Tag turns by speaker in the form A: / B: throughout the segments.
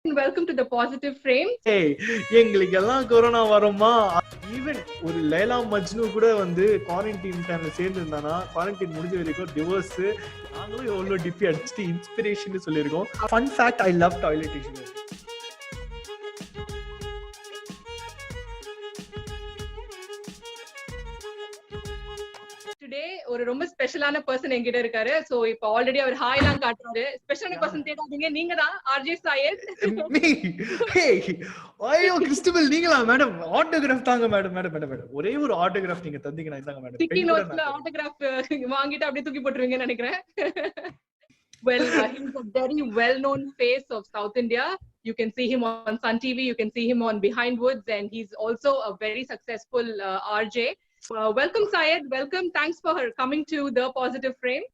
A: Welcome to the Positive Frame.
B: எங்களுக்கு எல்லாம் corona வருமா? ஈவன் ஒரு லைலா மஜ்னு கூட வந்து குவாரண்டைன் டைம்ல சேர்ந்து இருந்தானா, குவாரண்டைன் முடிஞ்ச வரைக்கும் டிவோர்ஸ் நாங்களும் எவ்வளவு டிப்பி அடிச்சுட்டு இன்ஸ்பிரேஷன் சொல்லியிருக்கோம். Fun fact, I love toilet tissue.
A: ஒரு ரொம்ப ஸ்பெஷலான பர்சன் என்கிட்ட இருக்காரு. சோ இப்போ ஆல்ரெடி அவர் ஹாய் எல்லாம் காட்டுறாரு. ஸ்பெஷலான பர்சன் தேடாதீங்க, நீங்க தான் ஆர்ஜே சாயத்.
B: ஐயோ கிறிஸ்டபல், நீங்களா மேடம்? ஆட்டோகிராஃப் தாங்க மேடம். ஒரே ஒரு ஆட்டோகிராஃப் நீங்க தந்தீங்கன்னா இதாங்க மேடம்.
A: ஸ்டிக்கி நோட்ஸ்ல ஆட்டோகிராஃப் வாங்கிட்டு அப்படியே தூக்கி போட்டுருவீங்கன்னு நினைக்கிறேன். Well, he's a very well-known face of South India. You can see him on Sun TV, you can see him on Behind Woods, and he's also a very successful RJ. Welcome Syed, welcome. Thanks for coming to The Positive Frame.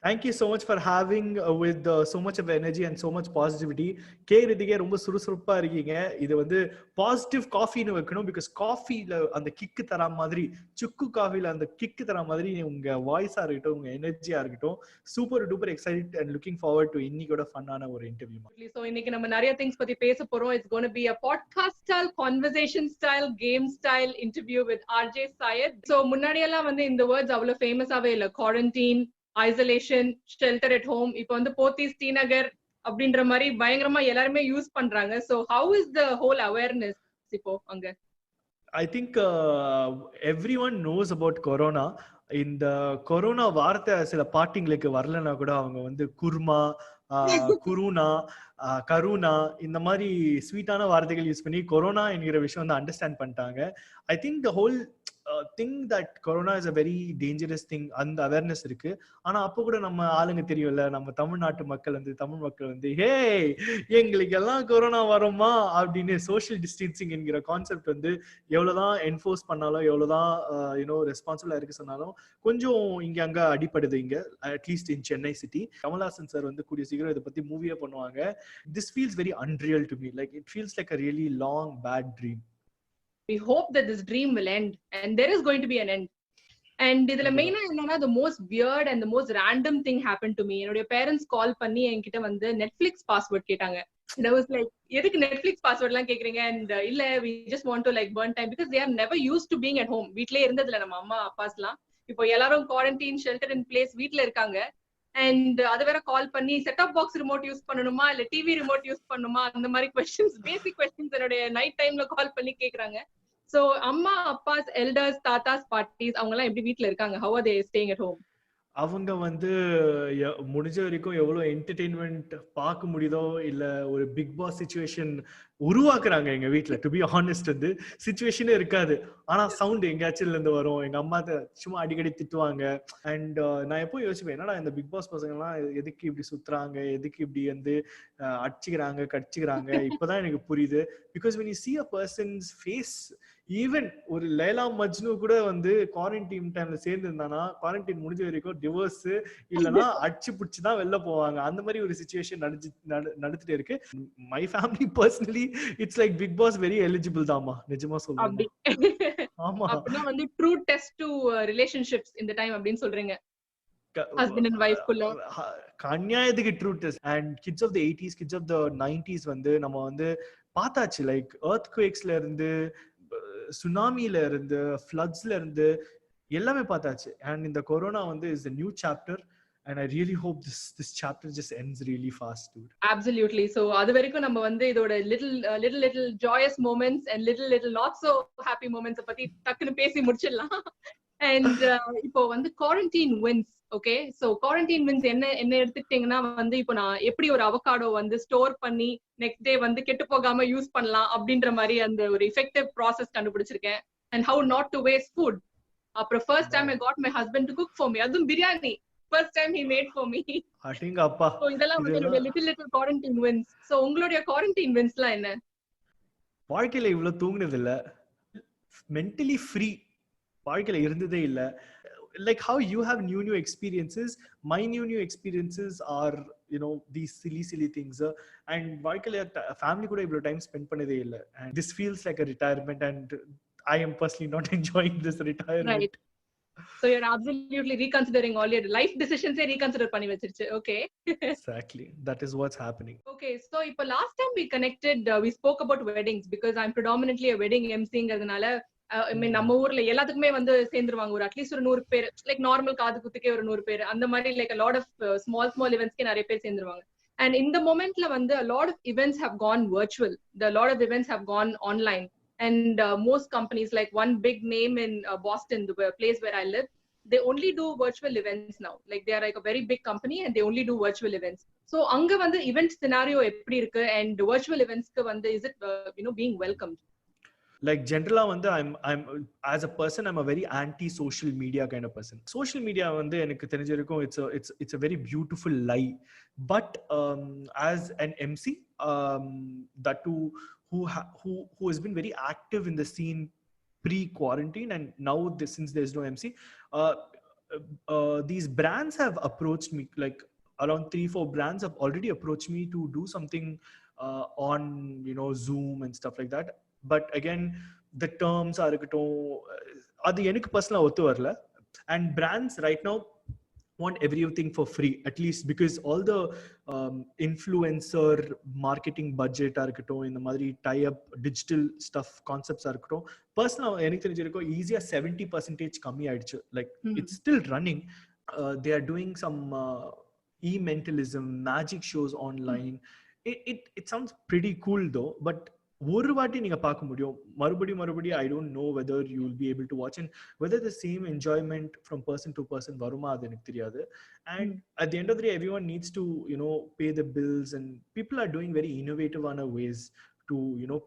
B: Thank you so much for having with so much of energy and so much positivity. கேக்குறதுக்கே ரொம்ப சுறுசுறுப்பா இருக்கீங்க. இது வந்து positive காஃபின்னு வைக்கணும். Because காஃபில அந்த kick தர மாதிரி, சுக்கு காஃபில அந்த கிக்கு தர மாதிரி உங்க வாய்ஸா இருக்கட்டும், உங்க எனர்ஜியா இருக்கட்டும், super duper excited and looking forward to இன்னைக்கோட ஃபன்னான ஒரு இன்டர்வியூ.
A: So இன்னைக்கு நம்ம நிறைய திங்ஸ் பத்தி பேச போறோம். It's going to be a podcast style, conversation style, game style interview with RJ Syed. So முன்னாடி எல்லாம் வந்து இந்த வேர்ட்ஸ் அவ்வளவு ஃபேமஸாவே இல்ல. Quarantine, isolation, shelter at home, இப்போ வந்து போத்தீஸ், ஸ்ரீநகர் அப்படின்ற மாதிரி பயங்கரமா எல்லாருமே யூஸ் பண்றாங்க. So how is the whole awareness இப்போ அங்க?
B: I think everyone nose about corona. இந்த கொரோனா வார்த்தை சில பாட்டிங்களுக்கு வரலன்னா கூட அவங்க வந்து குர்மா, குருனா, கருணா இந்த மாதிரி ஸ்வீட்டான வார்த்தைகள் யூஸ் பண்ணி கொரோனா என்கிற விஷயம் வந்து அண்டர்ஸ்டாண்ட் பண்ணிட்டாங்க. I think the whole thing that corona is a very dangerous thing, அந்த அவேர்னஸ் இருக்கு. ஆனா அப்போ கூட நம்ம ஆளுங்க தெரியும்ல, நம்ம தமிழ்நாட்டு மக்கள் வந்து தமிழ் மக்கள் வந்து ஹே எங்களுக்கு எல்லாம் கொரோனா வருமா அப்படின்னு சோஷியல் டிஸ்டன்சிங் என்கிற கான்செப்ட் வந்து எவ்வளவுதான் என்ஃபோர்ஸ் பண்ணாலும், எவ்வளவுதான் ரெஸ்பான்சிபிளா இருக்கு சொன்னாலும் கொஞ்சம் இங்க அங்க அடிப்படுது. இங்க at least in Chennai city. Kamal Haasan sir வந்து கூடிய சீக்கிரம் இதை பத்தி மூவியே பண்ணுவாங்க. This feels very unreal to me. Like it feels like a really long bad dream.
A: We hope that this dream will end, and there is going to be an end. And இதுல மெயினா என்னன்னா, the most weird and the most random thing happened to me. என்னோட parents கால் பண்ணி என்கிட்ட வந்து Netflix password கேட்டாங்க. And I was like, எதுக்கு Netflix password எல்லாம் கேக்குறீங்க? And இல்ல, we just want to like burn time because they are never used to being at home. வீட்லயே இருந்ததுல நம்ம அம்மா அப்பாஸ்லாம் இப்போ எல்லாரும் குவாரண்டைன், ஷெல்டர் இன் பிளேஸ், வீட்ல இருக்காங்க. அண்ட் அது வேற கால் பண்ணி set up box remote use பண்ணணுமா இல்ல டிவி ரிமோட் யூஸ் பண்ணணுமா, அந்த மாதிரி क्वेश्चंस, பேசிக் क्वेश्चंस என்னோட நைட் டைம்ல கால் பண்ணி கேக்குறாங்க. சோ அம்மா அப்பாஸ், எல்டர்ஸ், தாத்தாஸ், பாட்டிஸ் அவங்க எல்லாம் எப்படி வீட்ல இருக்காங்க? how are they staying at home?
B: அவங்க வந்து முடிஞ்ச வரைக்கும் எவ்வளவு என்டர்டெயின்மெண்ட் பார்க்க முடியுதோ இல்ல ஒரு பிக் பாஸ் சிச்சுவேஷன் உருவாக்குறாங்க எங்க வீட்டுல. டு பி ஹானஸ்ட், வந்து சிச்சுவேஷனே இருக்காது, ஆனா சவுண்ட் எங்கேயாச்சும் இருந்து வரும். எங்க அம்மா சும்மா அடிக்கடி திட்டுவாங்க. அண்ட் நான் எப்போ யோசிப்பேன், என்னடா இந்த பிக் பாஸ் பசங்க எல்லாம் எதுக்கு இப்படி சுத்துறாங்க, எதுக்கு இப்படி வந்து அடிச்சுக்கிறாங்க, கடிச்சுக்கிறாங்க. இப்பதான் எனக்கு புரியுது. Because when you see a person's face, even ஒரு லைலா மஜ்னு கூட வந்து குவாரண்டைன் டைம்ல சேர்ந்து இருந்தானா, குவாரண்டைன் முடிஞ்ச வரைக்கும் டிவோர்ஸ் இல்லைன்னா அடிச்சு பிடிச்சுதான் வெளில போவாங்க. அந்த மாதிரி ஒரு சிச்சுவேஷன் நடந்துட்டு இருக்கு. My family personally it's like Bigg Boss very eligible தாமா, நிஜமா சொல்லுங்க.
A: ஆமா, அப்படினா வந்து ட்ரூ டெஸ்ட் டு ரிலேஷன்ஷிப்ஸ் இந்த டைம் அப்படினு சொல்றீங்க. ஹஸ்பண்ட் அண்ட் வைஃப் குள்ள
B: கன்னியாயத்துக்கு true test. And kids of the 80s, kids of the 90s வந்து நம்ம வந்து பார்த்தாச்சு. லைக் எர்த்குவேக்ஸ்ல இருந்து, சுனாமில இருந்து, ஃப்ளட்ஸ்ல இருந்து எல்லாமே பார்த்தாச்சு. அண்ட் இந்த கொரோனா வந்து is a new chapter and I really hope this chapter just ends really fast, dude.
A: Absolutely. So அது வரைக்கும் நம்ம வந்து இதோட little joyous moments and little not so happy moments பத்தி டக்குன்னு பேசி முடிச்சிடலாம். And இப்போ வந்து quarantine wins, okay? So quarantine wins என்ன எடுத்துக்கிட்டீங்கன்னா வந்து இப்போ நான் எப்படி ஒரு அவகாடோ வந்து ஸ்டோர் பண்ணி நெக்ஸ்ட் டே வந்து கெட்டு போகாம யூஸ் பண்ணலாம் அப்படின்ற மாதிரி அந்த ஒரு effective process கண்டுபிடிச்சிருக்கேன். And how not to waste food. அப்புறம் first time I got my husband to cook for me. அதுவும் biryani first time he made for me.
B: அடிங்க அப்பா.
A: So இதெல்லாம் வந்து என்னோட little quarantine wins. So உங்களுடைய quarantine winsலாம் என்ன?
B: வாழ்க்கையில இவ்வளவு தூங்குனது இல்ல, mentally free வாழ்க்கையில இருந்ததே இல்ல. Like how you have new experiences, my new experiences are these silly things. And வாழ்க்கையில family கூட இவ்வளவு டைம் ஸ்பெண்ட் பண்ணதே இல்ல. And this feels like a retirement and I am personally not enjoying this retirement.
A: Right. So you're absolutely reconsidering all your life decisions. Reconsider பண்ணி வச்சிருச்சு. Okay.
B: Exactly. That is what's happening.
A: Okay, so இப்போ last time we connected, we spoke about weddings because I'm predominantly a wedding MCங்கிறதுனால I mean நம்ம ஊர்ல எல்லாத்துக்குமே வந்து சேர்ந்துருவாங்க ஒரு at least ஒரு 100 பேர், லைக் நார்மல் காது குத்துக்கே ஒரு 100 பேர், அந்த மாதிரி like a lot of small eventsக்கே நிறைய பேர் சேர்ந்துருவாங்க. And in the momentல வந்து a lot of events have gone virtual. A lot of events have gone online. And most companies, like one big name in Boston, the place where I live, they only do virtual events now. Like they are like a very big company and they only do virtual events. So அங்க வந்து event scenario எப்படி இருக்கு and virtual eventsக்கு வந்து is it being welcomed?
B: Like generally வந்து I'm as a person I'm a very anti social media kind of person. Social media வந்து எனக்கு தெரிஞ்சிருக்கும் it's a very beautiful lie, but as an MC that who has been very active in the scene pre-quarantine, and now since there's no MC, these brands have approached me, like around 3-4 brands have already approached me to do something on Zoom and stuff like that. But again, the terms are adu enak personally othu varala, and brands right now want everything for free, at least because all the influencer marketing budget are in the madri tie up digital stuff concepts are personally enak therinjirukko easy 70% kammi aichu, like it's still running. They are doing some e-mentalism magic shows online. It sounds pretty cool though, but ஒரு வாட்டி நீங்க பார்க்க முடியும், மறுபடி I don't know whether you will be able to watch and whether the same enjoyment from person to person வருமா அது எனக்கு தெரியாது. And at the end of the day everyone needs to pay the bills, and people are doing very innovative on ways to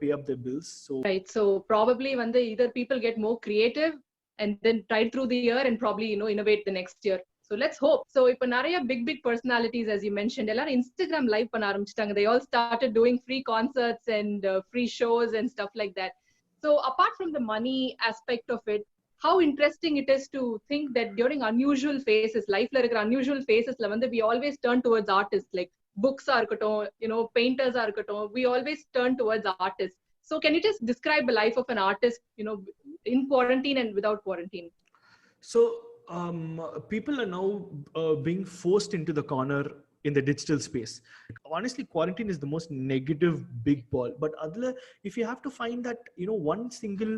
B: pay up their bills. So
A: right, so probably when either people get more creative and then try through the year and probably innovate the next year. So let's hope. So இப்போ நிறைய big personalities, as you mentioned, எல்லாரும் Instagram live பண்ண ஆரம்பிச்சிட்டாங்க. They all started doing free concerts and free shows and stuff like that. So apart from the money aspect of it, how interesting it is to think that during unusual phases, lifeல இருக்கிற unusual phasesல வந்து we always turn towards artists, like books ஆ இருக்கட்டும், painters ஆ இருக்கட்டும், we always turn towards artists. So can you just describe the life of an artist, in quarantine and without quarantine?
B: So people are now being forced into the corner in the digital space. Honestly, quarantine is the most negative big ball, but adla if you have to find that one single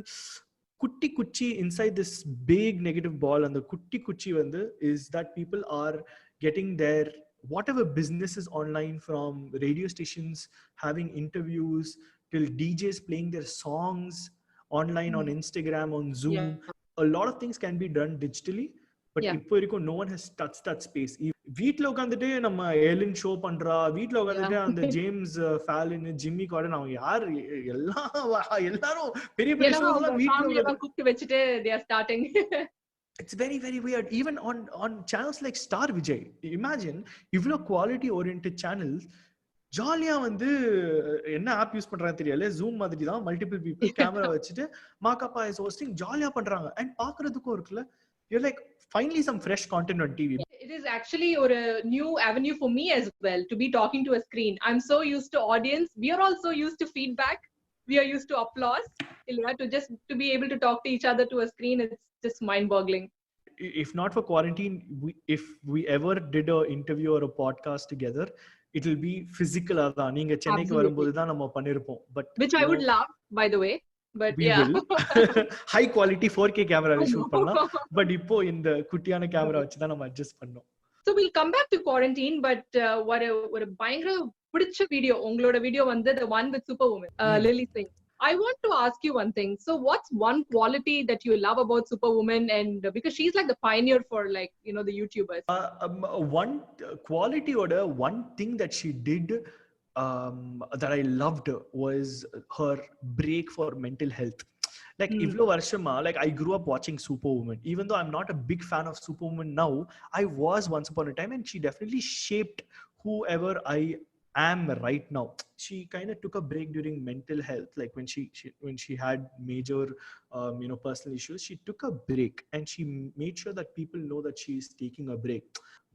B: kutti kuchi inside this big negative ball, and the kutti kuchi vandu is that people are getting their whatever businesses online, from radio stations having interviews till DJs playing their songs online on Instagram, on Zoom. A lot of things can be done digitally, but இப்போ வரைக்கும் no one has touched that space. வீட்ல உட்கார்ந்துட்டு நம்ம ஏலின் show பண்றா, வீட்ல உட்கார்ந்துட்டு அந்த James fallen, Jimmy garden, அவங்க யார் எல்லாரும் பெரிய பெரிய ஷோஸ் எல்லாம் வீட்ல
A: கூப்பிட்டு வச்சிட்டு they are starting.
B: It's very very weird. Even on channels like Star Vijay, imagine இவ்ளோ quality oriented channels ஜாலியா வந்து என்ன ஆப் யூஸ் பண்றாங்க தெரியல, ஜூம் மாதிரி தான், மல்டிபிள் பீப்புள் கேமரா வச்சுட்டு மாகாப்பா இஸ் ஹோஸ்டிங் ஜாலியா பண்றாங்க. அண்ட் பாக்குறதுக்கும் இருக்குல்ல, you're like finally some fresh content on TV.
A: It is actually a new avenue for me as well to be talking to a screen. I'm so used to audience. We are also used to feedback. We are used to applause. To be able to talk to each other to a screen, it's just mind-boggling.
B: If not for quarantine, if we ever did an interview or a podcast together, it will be physical. நீங்க சென்னைக்கு வரும்போது தான் நம்ம பண்ணிருப்போம். But
A: which I would love, by the way. But
B: we will high quality 4K camera shoot பண்ணலாம். But இப்போ இந்த குட்டியான கேமரா வச்சு தான் நம்ம அட்ஜஸ்ட் பண்ணோம்.
A: So we'll come back to quarantine, but ஒரு பயங்கர பிடிச்ச வீடியோ, உங்களோட வீடியோ வந்து the one with Superwoman, Lily Singh. I want to ask you one thing. So what's one quality that you love about Superwoman? And because she's like the pioneer for like, the YouTubers.
B: One quality or one thing that she did that I loved was her break for mental health. Like ivlo varshama, like I grew up watching Superwoman. Even though I'm not a big fan of Superwoman now, I was once upon a time, and she definitely shaped whoever I am right now. She kind of took a break during mental health, like when she had major personal issues. She took a break and she made sure that people know that she is taking a break.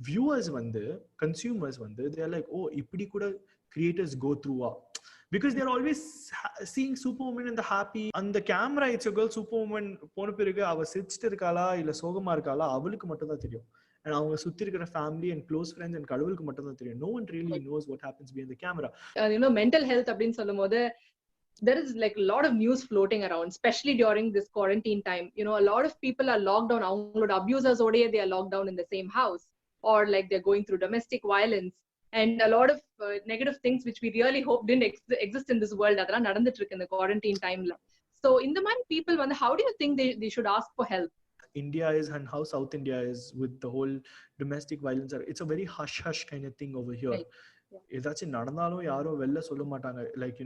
B: Viewers vande, consumers vande, they are like, oh, ipdi kuda creators go through because they're always seeing Superwoman in the happy and the camera. It's a girl Superwoman போன பிறகு அவ சிரிச்சிட்டு இருக்காளா இல்ல சோகமா இருக்காளா அவளுக்கு மட்டும் தான் தெரியும். And அவங்க சுத்தி இருக்கிற family and close friends and கடவுளுக்கு மட்டும் தான் தெரியும். No one really knows what happens behind the camera.
A: Mental health அப்படின்னு சொல்லும்போது there is like a lot of news floating around, especially during this quarantine time. A lot of people are locked down. Avangaloda abusers ode they are locked down in the same house, or like they're going through domestic violence and a lot of negative things which we really hope didn't exist in this world adala nadandittu irukku in the quarantine time la. So in the man people how do you think they should ask for help?
B: India is, and how South India is with the whole domestic violence, it's a very hush kind of thing over here. ஏதாச்சும் நடந்தாலும் யாரும் வெளில சொல்ல மாட்டாங்க. Like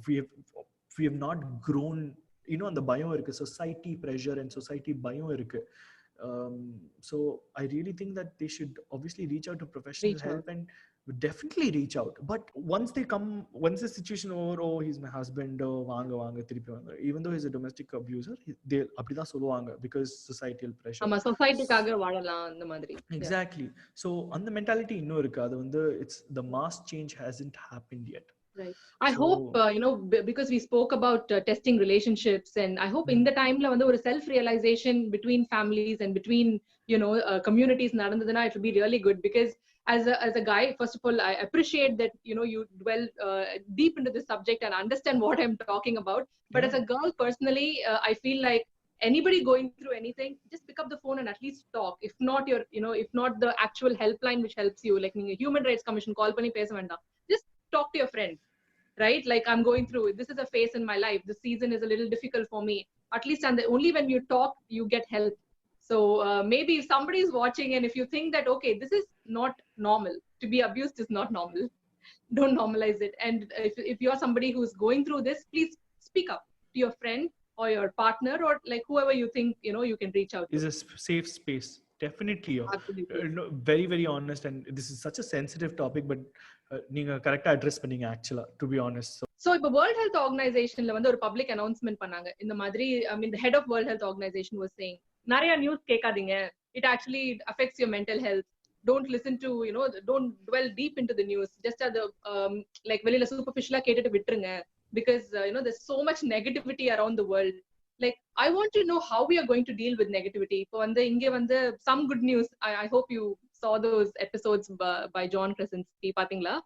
B: we have not grown, அந்த பயம் இருக்கு, society pressure and society பயம் இருக்கு. So I really think that they should obviously reach out to professional help and definitely reach out. But once the situation over, he's my husband, vaanga thirupi vaanga, even though he's a domestic abuser, they apdi dhaan solluvaanga because societal pressure.
A: Ama society kaga vaadalam andha madri.
B: Exactly. So on the mentality inno irukku, adu vandu it's the mass change hasn't happened yet.
A: Right. I hope because we spoke about testing relationships, and I hope in the time la vandu or self realization between families and between communities nadandadana, it will be really good. Because as a guy, first of all, I appreciate that you dwell deep into this subject and understand what I'm talking about. But as a girl personally, I feel like anybody going through anything, just pick up the phone and at least talk. If not your if not the actual helpline which helps you, like Human Rights Commission call panni pesa vendam, just talk to your friend. Right? Like, I'm going through it. This is a phase in my life. This season is a little difficult for me. At least, only when you talk, you get help. So maybe if somebody is watching and if you think that, okay, this is not normal. To be abused is not normal. Don't normalize it. And if you're somebody who's going through this, please speak up to your friend or your partner or like whoever you think, you can reach out to.
B: Is a safe space. Definitely. Very, very honest. And this is such a sensitive topic, but நீங்க கரெக்ட்டா address பண்ணீங்க actually, to be honest.
A: So இப்ப World Health Organizationல வந்து ஒரு public announcement பண்ணாங்க. இந்த மாதிரி the head of World Health Organization was saying, நிறைய நியூஸ் கேட்காதீங்க. It actually affects your mental health. Don't listen to, don't dwell deep into the news. Just as like வெளியில superficial கேட்டுட்டு விட்டுருங்க. Because there's so much negativity around the world. Like, I want to know how we are going to deal with negativity. இப்போ வந்து இங்க வந்து some good news. I hope you saw those episodes by John Krasinski. பாத்தீங்களா?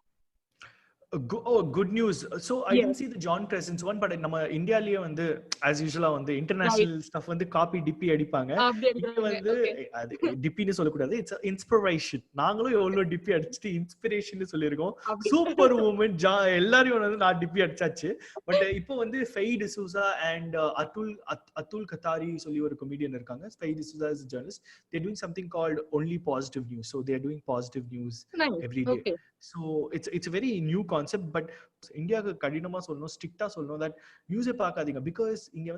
B: Good news. So I didn't see the John Krasinski one, but நம்ம இந்தியாலயே வந்து as usual வந்து international stuff வந்து copy டிப்பி அடிப்பாங்க. இங்க வந்து அது டிப்பின்னு சொல்லக்கூடாது, it's inspiration. நாங்களும் எவ்வளவு டிப்பி அடிச்சிட்டு இன்ஸ்பிரேஷன் சொல்லிருக்கோம். சூப்பர் வுமன் எல்லாரும் வந்து நான் டிப்பி அடிச்சாச்சு. பட் இப்போ வந்து Fei D'Souza and Atul Qatari சொல்லி ஒரு comedian இருக்காங்க. Fei D'Souza is a journalist. They're doing something called Only Positive News. So they're doing positive news every day. Okay. So it's a very new concept, but இந்தியாக்கு கடினமா சொல்லணும், ஸ்ட்ரிக்ட்டா சொல்லணும் that நியூஸை பார்க்காதீங்க. Because இங்க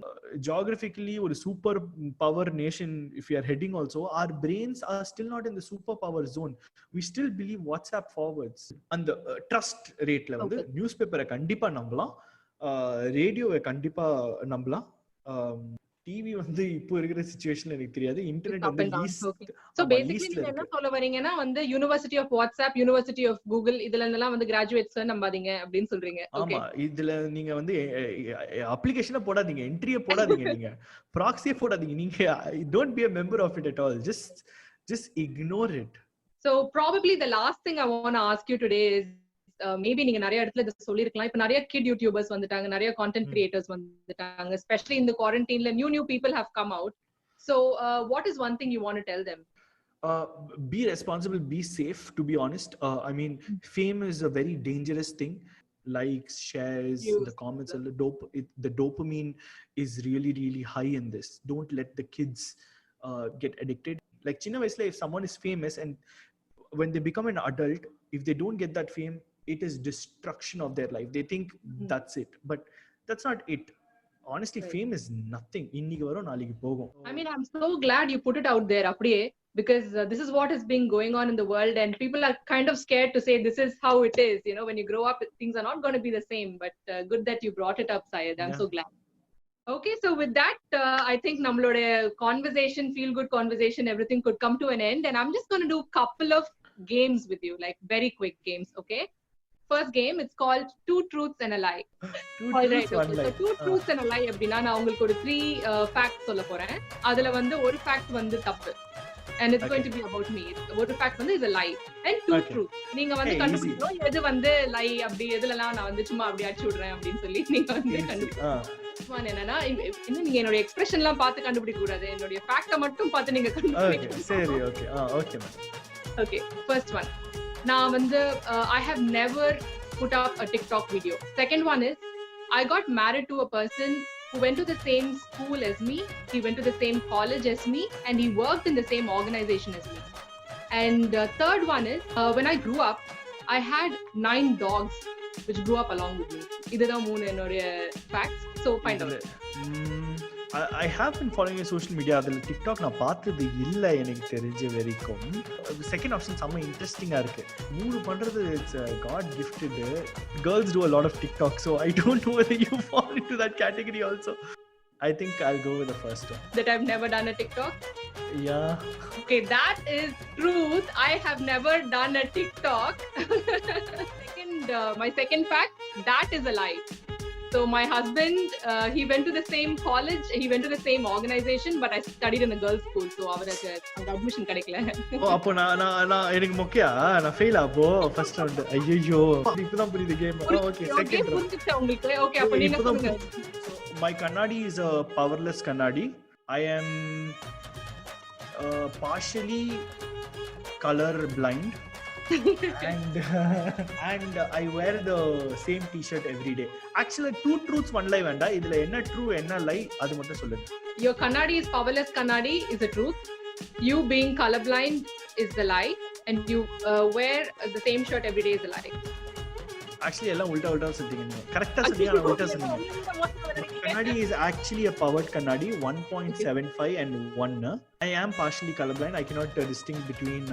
B: geographically ஒரு super power nation, if you are heading also, our brains are still not in the super power zone. We still believe WhatsApp forwards. அந்த trust ரேட்ல வந்து நியூஸ் பேப்பரை கண்டிப்பா நம்பலாம், ரேடியோவை கண்டிப்பா நம்பலாம், டிவி வந்து இப்போ இருக்கிற சிச்சுவேஷன்ல எனக்கு தெரியாது. இன்டர்நெட் வந்து
A: சோ பேசிக்கலி நீங்க என்ன சொல்ல வரீங்கன்னா வந்து university of WhatsApp, university of Google இதுல இருந்தெல்லாம் வந்து கிராஜுவேட்ஸ் நம்பாதீங்க அப்படின்னு சொல்றீங்க.
B: ஆமா, இதுல நீங்க வந்து அப்ளிகேஷனை போடாதீங்க, என்ட்ரியை போடாதீங்க, நீங்க ப்ராக்ஸியே போடாதீங்க, நீங்க don't be a member of it at all. Just ignore it.
A: So probably the last thing I want to ask you today is maybe நீங்க நிறைய இடத்துல இத சொல்லிருக்கலாம். இப்ப நிறைய கிட் யூடியூபர்ஸ் வந்துட்டாங்க, நிறைய கான்டென்ட் கிரியேட்டர்ஸ் வந்துட்டாங்க, especially in the quarantine new people have come out. So what is one thing you want to tell them?
B: Be responsible, be safe, to be honest. I mean, fame is a very dangerous thing. Likes, shares, the comments, and the dopamine is really, really high in this. Don't let the kids get addicted. Like chinna vayasla, if someone is famous and when they become an adult, if they don't get that fame, it is destruction of their life. They think that's it, but that's not it. Honestly, fame is nothing. Inniki varum naaliki pogum.
A: I mean, I'm so glad you put it out there apdiye, because this is what has been going on in the world, and people are kind of scared to say this is how it is. When you grow up, things are not going to be the same. But good that you brought it up, Syed. I'm so glad. Okay, so with that, I think nammaloda conversation, feel good conversation, everything could come to an end, and I'm just going to do a couple of games with you, like very quick games. Okay, first game. It's called Two Truths and a Lie. All right, okay. So Two Truths and a Lie அப்படினா நான் உங்களுக்கு ஒரு 3 facts சொல்ல போறேன். அதுல வந்து ஒரு fact வந்து தப்பு. And it's going to be about me. ஒரு fact வந்து is a lie and two truths. நீங்க வந்து கண்டுபிடிக்கணும் எது வந்து lie அப்படி எதுலலாம் நான் வந்து சும்மா அப்படி அடிச்சு விடுறேன் அப்படினு சொல்லி நீங்க வந்து கண்டுபிடிக்கணும். என்னன்னா இன்னும் நீங்க என்னோட எக்ஸ்பிரஷன்லாம் பார்த்து கண்டுபிடிக்க கூடாது. என்னோட ஃபேக்ட்ட மட்டும் பார்த்து நீங்க கண்டுபிடிக்கணும். சரி, okay. Okay ma'am. Okay, first one. நான் வந்து I have never put up a TikTok video. Second one is I got married to a person who went to the same school as me, he went to the same college as me, and he worked in the same organization as me. And third one is, when I grew up, I had 9 dogs which grew up along with me. Idha moonu enoda facts. So find out.
B: I have been following your social media. Adula TikTok na paathathu illa enak therinja verikum. Second option sama interesting ah irukku. Moonu pandrathu it's god gifted. Girls do a lot of TikTok, so I don't know whether you fall into that category also. I think I'll go with the first one.
A: That I've never done a TikTok?
B: Yeah.
A: Okay, that is truth. I have never done a TikTok. Second, my second fact, that is a lie. So my husband, he went to the same college, he went to the same organization, but I studied in a girls' school, so avarku admission kedaikala.
B: Oh, appo na enak mokya na fail appo first round. Ayyo, ipo puriyudhu game. Okay, second round.
A: Okay, appo neenga solunga.
B: My kannadi is a powerless kannadi. I am partially color blind. and I wear the same t-shirt every day. Actually, two truths one lie venda. Idhula enna true enna lie adu mattum solunga.
A: Your kannadi is powerless kannadi is the truth. You being colorblind is the lie, and you wear the same shirt every day is the lie.
B: Actually ella ulta sollinga. Correct ah sollinga, na ulta sollinga. Kannadi is actually a powered kannadi, 1.75 and 1. I am partially colorblind. I cannot distinguish between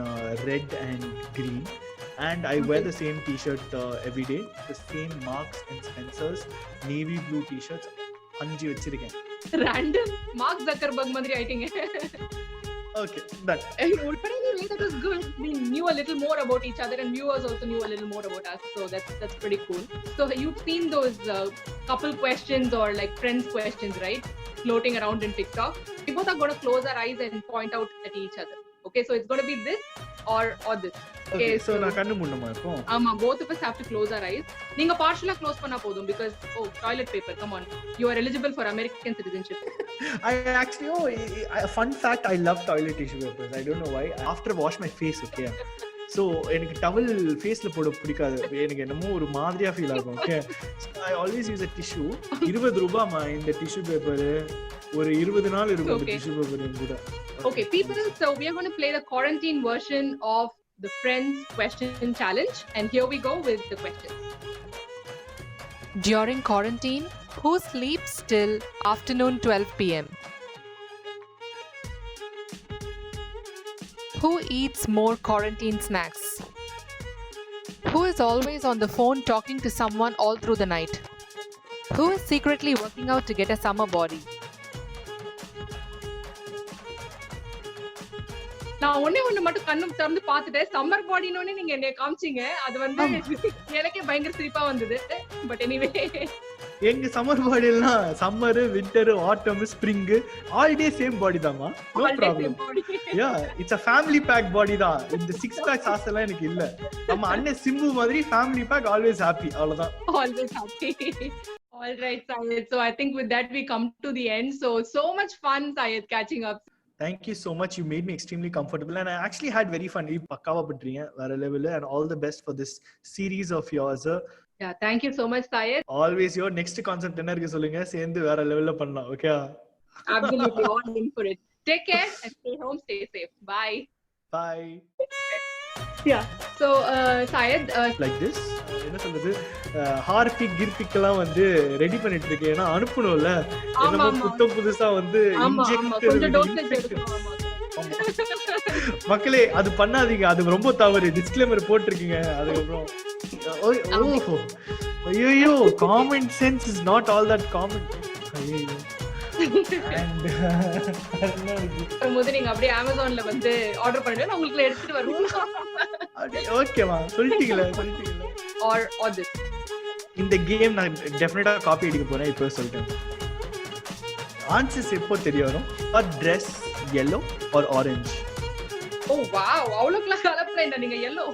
B: red and green, and I wear the same t-shirt every day. The same Marks and Spencer's navy blue t-shirts. 5 vechiruken.
A: Random Mark Zuckerberg madri aitinga.
B: Okay, done.
A: But anyway, that was good. We knew a little more about each other, and viewers also knew a little more about us. So that's pretty cool. So you've seen those couple questions or like friends questions, right? Floating around in TikTok. We both are going to close our eyes and point out at each other. Okay, so it's going to be this or this.
B: Okay, so na kannu munnuma ipo.
A: Both of us have to close our eyes. Neenga partially close panna podum because toilet paper, come on. You are eligible for American citizenship.
B: I actually fun fact, I love toilet tissue papers. I don't know why. After I wash my face, okay. So எனக்கு towel ஃபேஸ்ல போட பிடிக்காது. எனக்கு என்னமோ ஒரு மாதிரியா feel ஆகும். Okay, I always use a tissue. 20 ரூபாய்மா இந்த டிஷ்யூ பேப்பர். ஒரு 20 நாள் இருக்கும் இந்த டிஷ்யூ பேப்பர் கூட.
A: Okay, people, so we are going to play the quarantine version of the Friends Question Challenge, and here we go with the questions.
C: During quarantine, who sleeps till afternoon 12 p.m? Who eats more quarantine snacks? Who is always on the phone talking to someone all through the night? Who is secretly working out to get a summer body?
A: நான் ஒண்ணு மட்டும் கண்ணு திறந்து பார்த்துட்டேன். Summer பாடினோனே நீங்க என்னைய காமிச்சீங்க. அது வந்து எனக்கே பயங்கர சிரிப்பா வந்தது. பட் எனிவே,
B: எங்க சம்மர் பாடி எல்லாம் summer, winter, autumn, spring all day same body தான்மா. No problem. Yeah, it's a family pack body தான். இந்த 6 pack சாஸ் எல்லாம் எனக்கு இல்ல. நம்ம அண்ணே சிம்பு மாதிரி family pack always happy. அவ்வளவுதான்.
A: Always happy. All right, Syed. So I think with that we come to the end. So much fun, Syed, catching up.
B: Thank you so much. You made me extremely comfortable, and I actually had very fun. You pakkawa pandringa vera level, and all the best for this series of yours.
A: Yeah, thank you so much, Syed.
B: Always your next concept enna irukku solunga, sendu vera level la pannalam. Okay?
A: Absolutely, all in for it. Take care and stay home, stay safe. Bye.
B: Bye.
A: Yeah. So Syed,
B: like this என்ன சொல்றது, Harpic கிர்பிக்லாம் வந்து ready பண்ணிட்டு இருக்கேன். ஏன்னா அனுப்பணும்ல, என்னமோ புதுசா வந்து மக்களே அது பண்ணாதீங்க, அது ரொம்ப தவறு. டிஸ்க்ளைமர் போட்டிருக்கீங்க. அதுக்கப்புறம் ஐயோ, common sense is not all that common. ஐயோ,
A: நீங்க அப்படியே அமேசான்ல வந்து ஆர்டர் பண்ணுங்க, நான் உங்களுக்கு எடுத்துட்டு வருவோம்.
B: ஓகேவா? சொல்லிட்டீங்களா?
A: or this?
B: இந்த கேம் நான் டெஃபினட்டா காப்பி அடிக்க போறேன், இப்போ சொல்லிட்டேன். ஆன்சர்ஸ் எப்போ தெரிய வரும்? A dress yellow or orange?
A: Oh wow, அவ்வளவுக்குலாம் கலப்பலைண்டா நீங்க yellow.